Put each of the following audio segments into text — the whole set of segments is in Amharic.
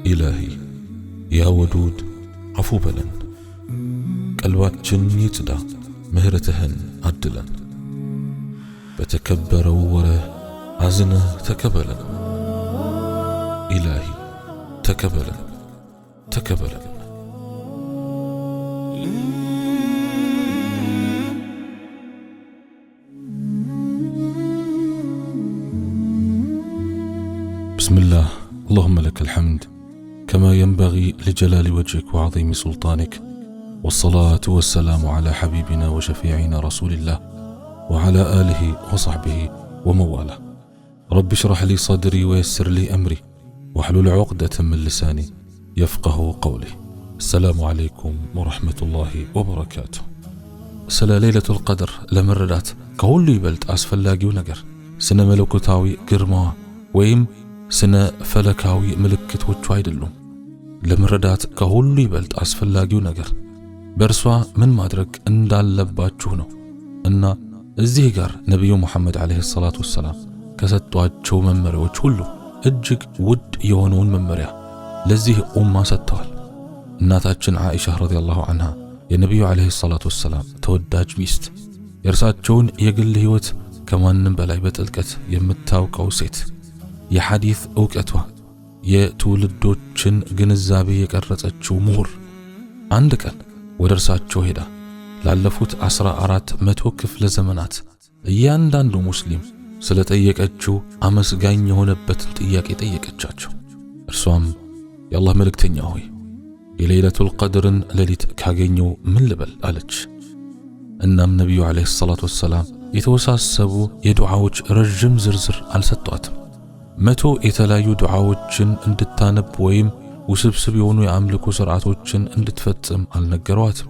إلهي يا ودود عفو بلن قلباتችን ይጽዳ ምህረትህን አድለን በተከበረው ወርህ አዝነህ ተቀበለን ኢላሂ ተቀበለን ተቀበለን بسم الله اللهم لك الحمد كما ينبغي لجلال وجهك وعظيم سلطانك والصلاة والسلام على حبيبنا وشفيعنا رسول الله وعلى آله وصحبه ومواله رب اشرح لي صدري ويسر لي أمري واحلل عقدة من لساني يفقه قولي السلام عليكم ورحمة الله وبركاته سلا ليلة القدر لمردات كهول يبلت أسفلاقيو نقر سنة ملكوتاوي قرما ويم سنة فلكاوي ملكت وچو አይደሉም ለመረዳት ከሁሉ ይበልጥ አስፈላጊው ነገር በርሷ ምን ማድረግ እንዳለባችሁ ነው እና እዚህ ጋር ነብዩ መሐመድ አለይሂ ሰላቱ ወሰለም ከሰጧቸው መመሪያዎች ሁሉ እጅግ ውድ የሆነውን መመሪያ ለዚህ ኡማ ሰጥተዋል። እናታችን አይሻ ረዲየላሁ ዐንሃ የነብዩ አለይሂ ሰላቱ ወሰለም ተወዳጅ ሚስት የእርሳቸውን የግል ህይወት ከማንም በላይ በጥልቀት የምታውቀው ሴት የሐዲስ ዕውቀቷ የትውልዶችን ግንዛቤ የቀረጸችው ምሁር አንድ ቀን ወደ እርሳቸው ሄዳ ላለፉት 1400 ክፍለ ዘመናት እያንዳንዱ ሙስሊም ስለጠየቀችው አመስጋኝ የሆነበትን ጥያቄ ጠየቀቻቸው። እርሷም የአላህ መልእክተኛ ሆይ የሌሊቱል ቀድርን ሌሊት ካገኘው ምን ልበል አለች። እናም ነብዩ አለይሂ ሰላቱ ወሰለም የተወሳሰቡ የዱዓዎች ረጅም ዝርዝር አልሰጧትም። 100 የተለያዩ ዱዓዎችን እንድታነብ ወይም ውስብስብ የሆኑ የአምልኮ ሥርዓቶችን እንድትፈጽም አልነገሯትም።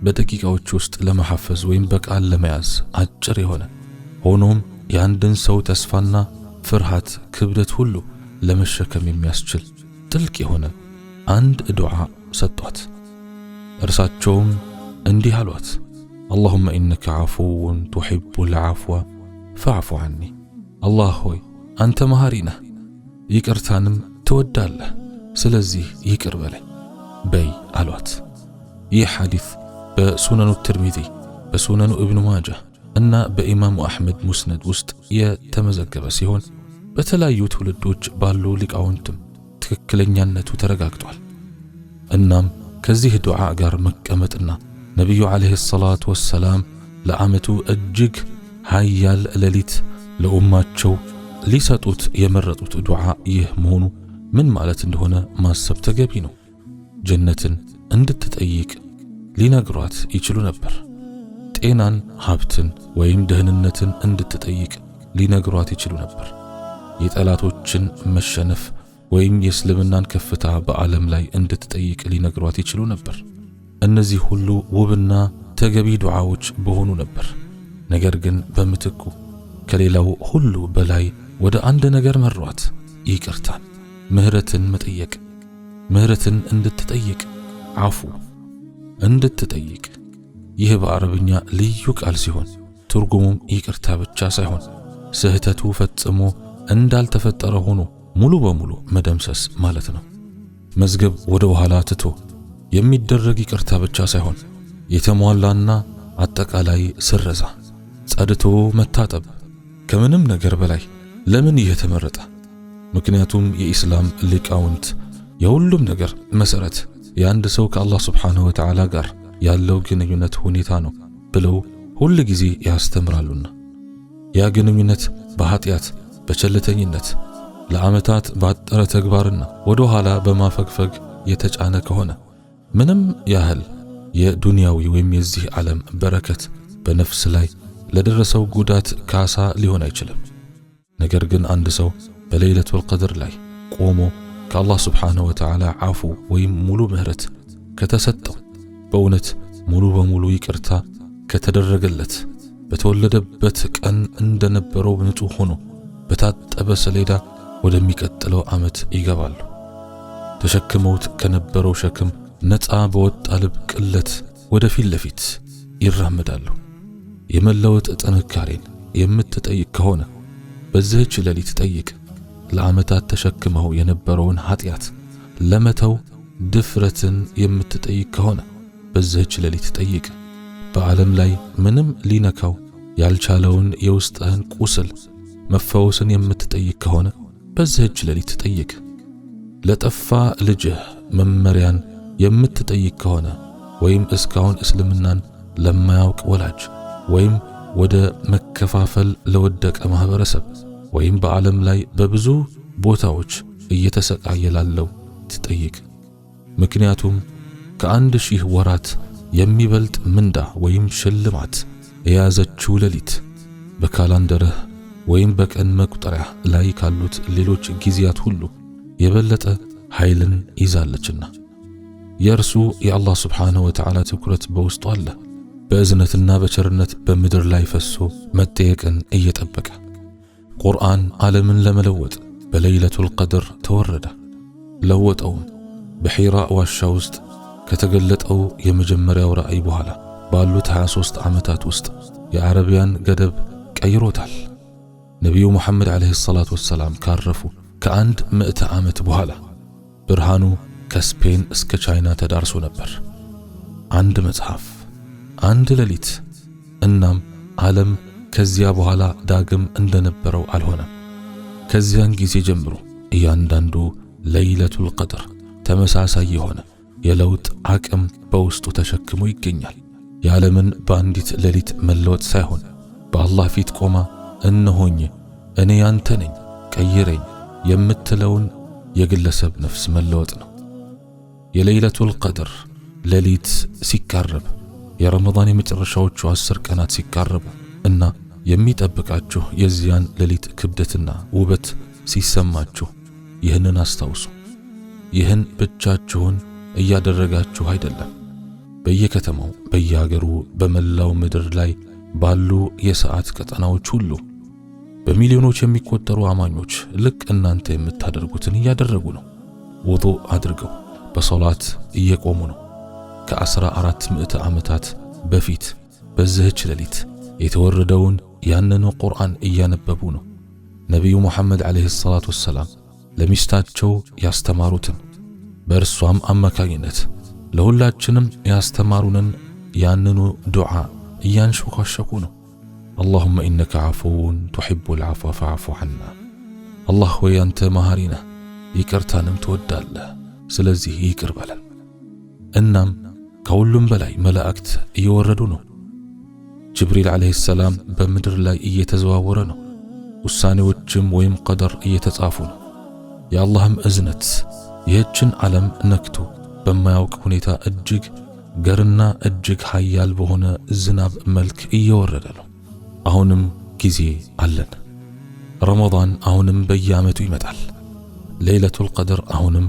በደቂቃዎች ውስጥ ለመሐፈዝ ወይም በቃል ለመያዝ አጭር የሆነ ሆኖም የአንድን ሰው ተስፋና ፍርሃት ክብደት ሁሉ ለመሸከም የሚያስችል ጥልቅ የሆነ አንድ ዱዓ ሰጧት። እርሳቸውም እንዲህ አሏት፣ اللهم إنك عفو تحب العفو فاعف عني። አላህ ሆይ አንተ መሐሪ ነህ ይቅርታንም ትወዳለህ ስለዚህ ይቅር በይ አሏት። ይህ ሐዲስ በሱነኑ ትርሚዚ በሱነኑ ኢብኑ ማጃህ እና በኢማሙ አህመድ ሙስነድ ውስጥ የተመዘገበ ሲሆን በተለያዩ ትውልዶች ባሉ ሊቃውንትም ትክክለኛነቱ ተረጋግጧል። እናም ከዚህ ዱዓ ጋር መቀመጥና ነብዩ አለይሂ ሰላቱ ወሰለም ለዓመቱ እጅግ ኃያል ሌሊት ለኡማቸው ሊሰጡት የመረጡት ዱዓ ይህ መሆኑ ምን ማለት እንደሆነ ማሰብ ተገቢ ነው። ጀነትን እንድትጠይቅ ሊነግሯት ይችሉ ነበር። ጤናን፣ ሀብትን ወይም ደህንነትን እንድትጠይቅ ሊነግሯት ይችሉ ነበር። የጠላቶችን መሸነፍ ወይም የእስልምናን ከፍታ በዓለም ላይ እንድትጠይቅ ሊነግሯት ይችሉ ነበር። እነዚህ ሁሉ ውብና ተገቢ ዱዓዎች በሆኑ ነበር። ነገር ግን በምትኩ ከሌላው ሁሉ በላይ ወደ አንድ ነገር መሯት፣ ይቅርታን፣ ምህረትን መጠየቅ፣ ምህረትን እንድትጠይቅ፣ አፉ እንድትጠይቅ። ይህ በአረብኛ ልዩ ቃል ሲሆን ትርጉሙም ይቅርታ ብቻ ሳይሆን ስህተቱ ፈጽሞ እንዳልተፈጠረ ሆኖ ሙሉ በሙሉ መደምሰስ ማለት ነው። መዝገብ ወደ ኋላ ትቶ የሚደረግ ይቅርታ ብቻ ሳይሆን የተሟላና አጠቃላይ ስረዛ፣ ጸድቶ መታጠብ። ከምንም ነገር በላይ ለምን ይህ ተመረጠ? ምክንያቱም የኢስላም ሊቃውንት የሁሉም ነገር መሰረት የአንድ ሰው ከአላህ Subhanahu Wa Ta'ala ጋር ያለው ግንኙነት ሁኔታ ነው ብለው ሁሉ ጊዜ ያስተምራሉና ያ ግንኙነት በኃጢያት በቸልተኝነት ለዓመታት ባጠረ ተግባርና ወደ ኋላ በማፈግፈግ የተጫነ ከሆነ ምንም ያህል የዱንያዊ ወይም የዚህ ዓለም በረከት በነፍስ ላይ ለደረሰው ጉዳት ካሳ ሊሆን አይችልም። ነገር ግን አንድ ሰው በሌሊቱል ቀድር ላይ ቆሞ ከአላህ Subhanahu Wa Ta'ala አፉ ወይም ሙሉ ምህረት ከተሰጠው በእውነት ሙሉ በሙሉ ይቅርታ ከተደረገለት በተወለደበት ቀን እንደነበረው ንጹህ ሆኖ በታጠበ ሰሌዳ ወደሚቀጥለው ዓመት ይገባሉ። ተሸክመውት ከነበረው ሸክም ነፃ በወጣ ልብ ቅለት ወደፊት ለፊት ይራመዳሉ። የመለወጥ ጥንካሬን የምትጠይቅ ከሆነ በዚህች ሌሊት ጠይቅ። ለዓመታት ተሸክመው የነበረውን ኃጢአት ለመተው ድፍረትን የምትጠይቅ ከሆነ በዚህች ሌሊት ጠይቅ። በዓለም ላይ ምንም ሊነካው ያልቻለውን የውስጥህን ቁስል መፈወስን የምትጠይቅ ከሆነ በዚህች ሌሊት ጠይቅ። ለጠፋ ልጅህ መመሪያን የምትጠይቅ ከሆነ ወይም እስካሁን እስልምናን ለማያውቅ ወላጅ ወይም ወደ መከፋፈል ለወደቀ ማህበረሰብ ወይም በዓለም ላይ በብዙ ቦታዎች እየተሰቃየ ላለው ትጠይቅ። ምክንያቱም ከ1000 ወራት የሚበልጥ ምንዳ ወይም ሽልማት የያዘችው ሌሊት በካላንደርህ ወይም በቀን መቁጠሪያ ላይ ካሉት ሌሎች ጊዜያት ሁሉ የበለጠ ኃይልን ይዛለችና የእርሱ የአላህ ስብሓንሁ ወተዓላ ትኩረት በውስጡ አለ። በእዝነትና በቸርነት በምድር ላይ ፈሶ መጠየቅን እየጠበቀ ቁርአን ዓለምን ለመለወጥ በለይለቱል ቀድር ተወረደ። ለወጠውም በሒራ ዋሻ ውስጥ ከተገለጠው የመጀመሪያው ራእይ በኋላ ባሉት 23 ዓመታት ውስጥ የዓረቢያን ገደብ ቀይሮታል። ነቢዩ ሙሐመድ ዓለይሂ ሰላቱ ወሰላም ካረፉ ከ100 ዓመት በኋላ ብርሃኑ ከስፔን እስከ ቻይና ተዳርሶ ነበር። አንድ መጽሐፍ፣ አንድ ሌሊት። እናም ዓለም ከዚያ በኋላ ዳግም እንደነበረው አልሆነም። ከዚያን ጊዜ ጀምሮ እያንዳንዱ ለይለቱል ቀድር ተመሳሳይ የሆነ የለውጥ አቅም በውስጡ ተሸክሞ ይገኛል። የዓለምን በአንዲት ሌሊት መለወጥ ሳይሆን በአላህ ፊት ቆማ እነሆኝ እኔ ያንተ ነኝ ቀይረኝ የምትለውን የግለሰብ ነፍስ መለወጥ ነው። የለይለቱል ቀድር ሌሊት ሲቃረብ፣ የረመዳን የመጨረሻዎቹ 10 ቀናት ሲቃረቡ እና የሚጠብቃችሁ የዚያን ሌሊት ክብደትና ውበት ሲሰማችሁ ይህንን አስታውሱ። ይህን ብቻችሁን እያደረጋችሁ አይደለም። በየከተማው፣ በየሀገሩ፣ በመላው ምድር ላይ ባሉ የሰዓት ቀጠናዎች ሁሉ በሚሊዮኖች የሚቆጠሩ አማኞች ልክ እናንተ የምታደርጉትን እያደረጉ ነው። ውዱእ አድርገው በሶላት እየቆሙ ነው። ከ1400 ዓመታት በፊት በዚህች ሌሊት የተወረደውን ያንኑ ቁርአን እያነበቡ ነው። ነቢዩ ሙሐመድ ዓለይሂ ሰላቱ ወሰላም ለሚስታቸው ያስተማሩትን በእርሷም አማካኝነት ለሁላችንም ያስተማሩንን ያንኑ ዱዓ እያንሸኳሸኩ ነው። አላሁመ ኢነከ ዓፉውን ቱሒቡል ዓፍወ ፈዕፉ ዐና። አላህ ሆይ አንተ መሐሪ ነህ፣ ይቅርታንም ትወዳለህ፣ ስለዚህ ይቅር በለን። እናም ከሁሉም በላይ መላእክት እየወረዱ ነው። ጅብሪል ዓለይሂ ሰላም በምድር ላይ እየተዘዋወረ ነው። ውሳኔዎችም ወይም ቀደር እየተጻፉ ነው። የአላህም እዝነት ይህችን ዓለም ነክቶ በማያውቅ ሁኔታ እጅግ ገርና እጅግ ኃያል በሆነ ዝናብ መልክ እየወረደ ነው። አሁንም ጊዜ አለን። ረመዳን አሁንም በየዓመቱ ይመጣል። ለይለቱል ቀድር አሁንም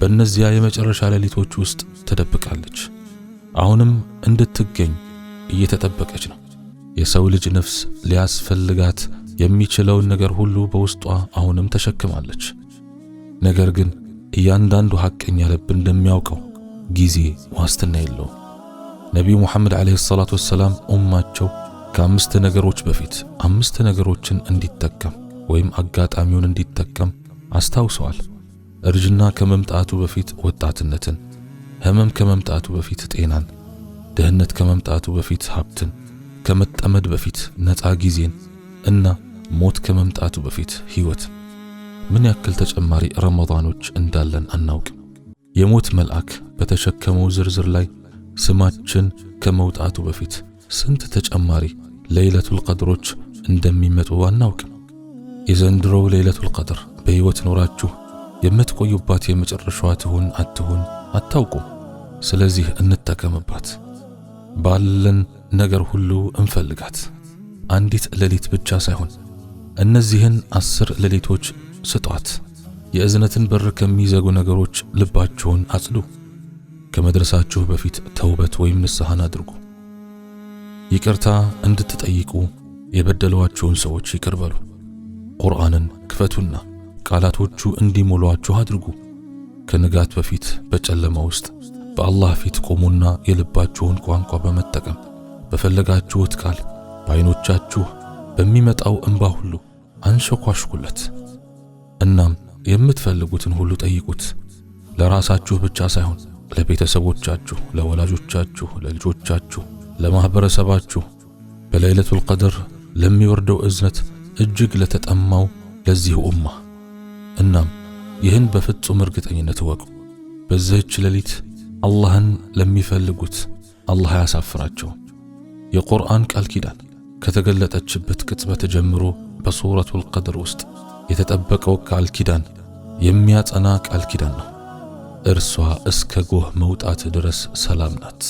በእነዚያ የመጨረሻ ሌሊቶች ውስጥ ተደብቃለች። አሁንም እንድትገኝ እየተጠበቀች ነው። የሰው ልጅ ነፍስ ሊያስፈልጋት የሚችለውን ነገር ሁሉ በውስጧ አሁንም ተሸክማለች። ነገር ግን እያንዳንዱ ሐቀኛ ልብ እንደሚያውቀው ጊዜ ዋስትና የለውም። ነቢዩ ሙሐመድ ዓለይሂ ሰላቱ ወሰላም ኡማቸው ከ5 ነገሮች በፊት 5 ነገሮችን እንዲጠቀም ወይም አጋጣሚውን እንዲጠቀም አስታውሰዋል። እርጅና ከመምጣቱ በፊት ወጣትነትን፣ ህመም ከመምጣቱ በፊት ጤናን፣ ድህነት ከመምጣቱ በፊት ሀብትን፣ ከመጠመድ በፊት ነፃ ጊዜን እና ሞት ከመምጣቱ በፊት ህይወት። ምን ያክል ተጨማሪ ረመዳኖች እንዳለን አናውቅም። የሞት መልአክ በተሸከመው ዝርዝር ላይ ስማችን ከመውጣቱ በፊት ስንት ተጨማሪ ለይለቱል ቀድሮች እንደሚመጡ አናውቅም። የዘንድሮው ለይለቱል ቀድር በህይወት ኖራችሁ የምትቆዩባት የመጨረሻዋ ትሁን አትሁን አታውቁም። ስለዚህ እንጠቀምባት። ባለን ነገር ሁሉ እንፈልጋት። አንዲት ሌሊት ብቻ ሳይሆን እነዚህን 10 ሌሊቶች ስጧት። የእዝነትን በር ከሚዘጉ ነገሮች ልባችሁን አጽዱ። ከመድረሳችሁ በፊት ተውበት ወይም ንስሐን አድርጉ። ይቅርታ እንድትጠይቁ የበደሏችሁን ሰዎች ይቅር በሉ። ቁርአንን ክፈቱና ቃላቶቹ እንዲሞሏችሁ አድርጉ። ከንጋት በፊት በጨለማ ውስጥ በአላህ ፊት ቆሙና የልባችሁን ቋንቋ በመጠቀም በፈለጋችሁት ቃል በዓይኖቻችሁ በሚመጣው እንባ ሁሉ አንሸኳሽኩለት። እናም የምትፈልጉትን ሁሉ ጠይቁት። ለራሳችሁ ብቻ ሳይሆን ለቤተሰቦቻችሁ፣ ለወላጆቻችሁ፣ ለልጆቻችሁ፣ ለማህበረሰባችሁ፣ በለይለቱል ቀድር ለሚወርደው እዝነት እጅግ ለተጠማው ለዚህ ኡማ። እናም ይህን በፍጹም እርግጠኝነት እወቁ። በዚህች ሌሊት አላህን ለሚፈልጉት አላህ አያሳፍራቸውም። የቁርአን ቃል ኪዳን ከተገለጠችበት ቅጽበት ጀምሮ በሱረቱል ቀድር ውስጥ የተጠበቀው ቃል ኪዳን የሚያጸና ቃል ኪዳን ነው። እርሷ እስከ ጎህ መውጣት ድረስ ሰላም ናት።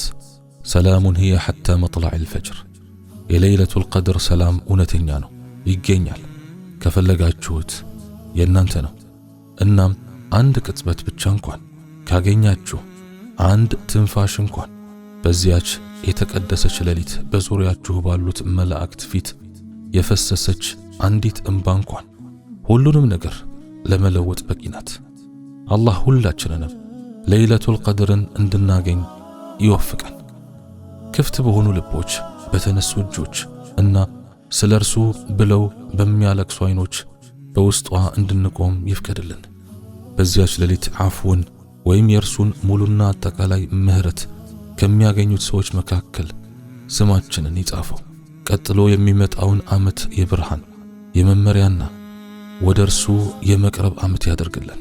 ሰላሙን ሂየ ሐታ መጥላዕል ፈጅር። የለይለቱል ቀድር ሰላም እውነተኛ ነው፣ ይገኛል። ከፈለጋችሁት የእናንተ ነው። እናም አንድ ቅጽበት ብቻ እንኳን ካገኛችሁ፣ አንድ ትንፋሽ እንኳን በዚያች የተቀደሰች ሌሊት በዙሪያችሁ ባሉት መላእክት ፊት የፈሰሰች አንዲት እንባ እንኳን ሁሉንም ነገር ለመለወጥ በቂ ናት። አላህ ሁላችንንም ለይለቱል ቀድርን እንድናገኝ ይወፍቀን። ክፍት በሆኑ ልቦች፣ በተነሱ እጆች እና ስለ እርሱ ብለው በሚያለቅሱ አይኖች በውስጧ እንድንቆም ይፍቀድልን። በዚያች ሌሊት አፍውን ወይም የእርሱን ሙሉና አጠቃላይ ምህረት ከሚያገኙት ሰዎች መካከል ስማችንን ይጻፈው። ቀጥሎ የሚመጣውን ዓመት የብርሃን የመመሪያና ወደ እርሱ የመቅረብ ዓመት ያደርግልን።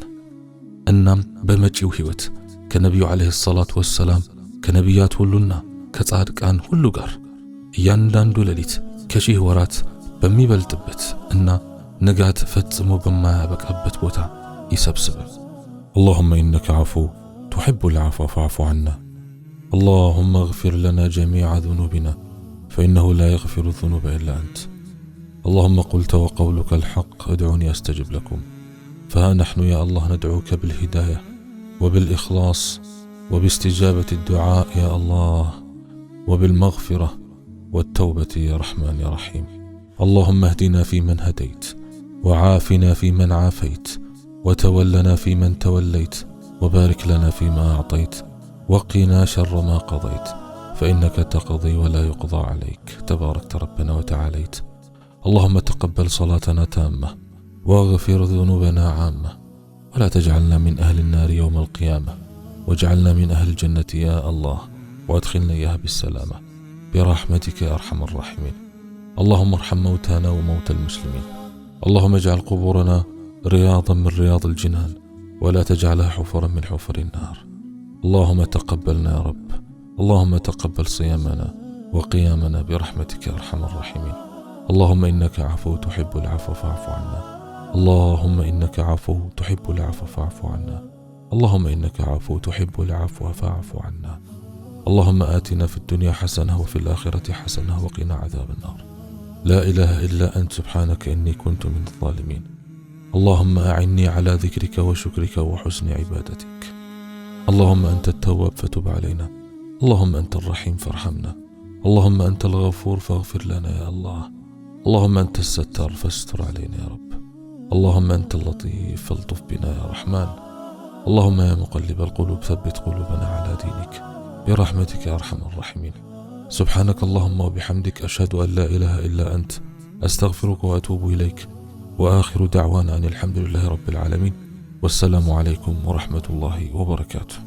እናም በመጪው ሕይወት ከነቢዩ ዓለይሂ ሰላቱ ወሰላም ከነቢያት ሁሉና ከጻድቃን ሁሉ ጋር እያንዳንዱ ሌሊት ከሺህ ወራት በሚበልጥበት እና ንጋት ፈጽሞ በማያበቃበት ቦታ ይሰብስበን። اللهم إنك عفو تحب العفو فاعف عنا. اللهم اغفر لنا جميع ذنوبنا فإنه لا يغفر الذنوب إلا أنت. اللهم قلت وقولك الحق ادعوني أستجب لكم. فها نحن يا الله ندعوك بالهداية وبالإخلاص وباستجابة الدعاء يا الله وبالمغفرة والتوبة يا رحمن يا رحيم. اللهم اهدنا فيمن هديت وعافنا فيمن عافيت وتولنا فيمن توليت وبارك لنا فيما أعطيت وقنا شر ما قضيت فإنك تقضي ولا يقضى عليك تباركت ربنا وتعاليت. اللهم تقبل صلاتنا تامة واغفر ذنوبنا عامة ولا تجعلنا من أهل النار يوم القيامة واجعلنا من أهل الجنة يا الله وادخلنا إياها بالسلامة برحمتك يا أرحم الراحمين. اللهم ارحم موتانا وموتى المسلمين. اللهم اجعل قبورنا رياضا من رياض الجنان ولا تجعلها حفرا من حفر النار. اللهم تقبلنا يا رب. اللهم تقبل صيامنا وقيامنا برحمتك يا أرحم الراحمين. اللهم إنك عفو تحب العفو فاعف عنا. اللهم إنك عفو تحب العفو فاعف عنا. اللهم إنك عفو تحب العفو فاعف عنا. اللهم آتنا في الدنيا حسنة وفي الآخرة حسنة وقنا عذاب النار. لا إله إلا أنت سبحانك إني كنت من الظالمين. اللهم أعني على ذكرك وشكرك وحسن عبادتك. اللهم أنت التواب فتب علينا. اللهم أنت الرحيم فارحمنا. اللهم أنت الغفور فاغفر لنا يا الله. اللهم أنت الستار فاستر علينا يا رب. اللهم أنت اللطيف فالطف بنا يا رحمن. اللهم يا مقلب القلوب ثبت قلوبنا على دينك برحمتك يا أرحم الراحمين. سبحانك اللهم وبحمدك أشهد أن لا إله إلا أنت أستغفرك وأتوب إليك. وآخر دعوانا أن الحمد لله رب العالمين والسلام عليكم ورحمة الله وبركاته.